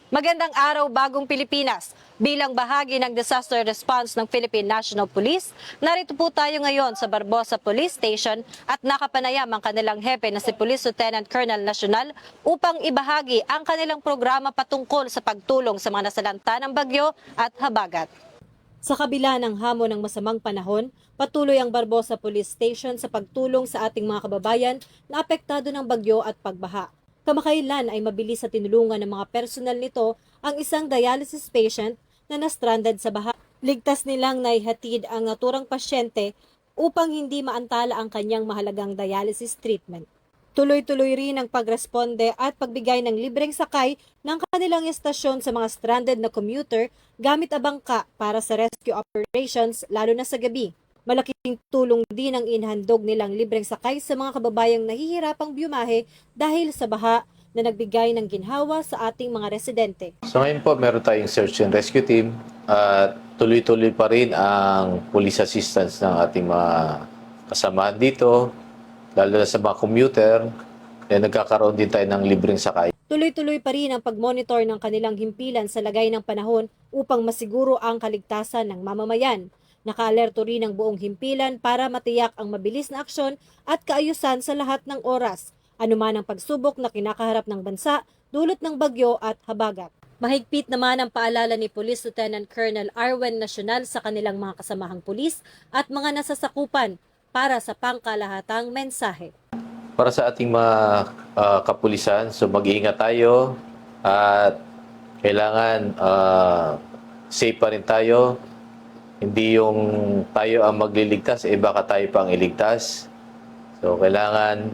Magandang araw, Bagong Pilipinas. Bilang bahagi ng disaster response ng Philippine National Police, narito po tayo ngayon sa Barbosa Police Station at nakapanayam ang kanilang hepe na si Police Lieutenant Colonel Nacional upang ibahagi ang kanilang programa patungkol sa pagtulong sa mga nasalanta ng bagyo at habagat. Sa kabila ng hamon ng masamang panahon, patuloy ang Barbosa Police Station sa pagtulong sa ating mga kababayan na apektado ng bagyo at pagbaha. Kamakailan ay mabilis sa tinulungan ng mga personal nito ang isang dialysis patient na na-stranded sa baha. Ligtas nilang naihatid ang naturang pasyente upang hindi maantala ang kanyang mahalagang dialysis treatment. Tuloy-tuloy rin ang pagresponde at pagbigay ng libreng sakay ng kanilang istasyon sa mga stranded na commuter gamit ang bangka para sa rescue operations lalo na sa gabi. Malaking tulong din ang inhandog nilang libreng sakay sa mga kababayang nahihirapang byumahe dahil sa baha na nagbigay ng ginhawa sa ating mga residente. So ngayon po meron tayong search and rescue team at tuloy-tuloy pa rin ang police assistance ng ating mga kasamahan dito, lalo na sa mga commuter, nagkakaroon din tayo ng libreng sakay. Tuloy-tuloy pa rin ang pag-monitor ng kanilang himpilan sa lagay ng panahon upang masiguro ang kaligtasan ng mamamayan. Naka-alerto rin ang buong himpilan para matiyak ang mabilis na aksyon at kaayusan sa lahat ng oras, anuman ang pagsubok na kinakaharap ng bansa dulot ng bagyo at habagat. Mahigpit naman ang paalala ni Police Lieutenant Colonel Arwen Nacional sa kanilang mga kasamahang pulis at mga nasasakupan para sa pangkalahatang mensahe. Para sa ating mga kapulisan, so mag-iingat tayo at kailangan safe pa rin tayo. Hindi yung tayo ang magliligtas, baka tayo pang iligtas. So, kailangan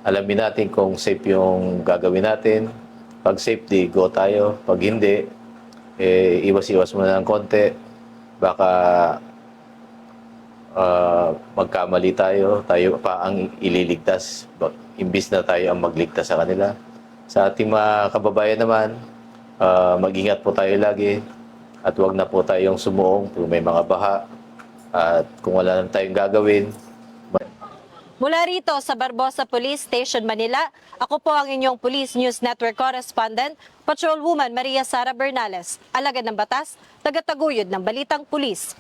alamin natin kung safe yung gagawin natin. Pag safety, go tayo. Pag hindi, iwas-iwas muna ng konti. Baka magkamali tayo pa ang ililigtas. Imbis na tayo ang magligtas sa kanila. Sa ating mga kababayan naman, mag-ingat po tayo lagi. At huwag na po tayong sumuong kung may mga baha at kung wala na tayong gagawin. Mula rito sa Barbosa Police Station, Manila, ako po ang inyong Police News Network Correspondent, Patrolwoman Maria Sara Bernales, alagad ng batas, tagataguyod ng Balitang Pulis.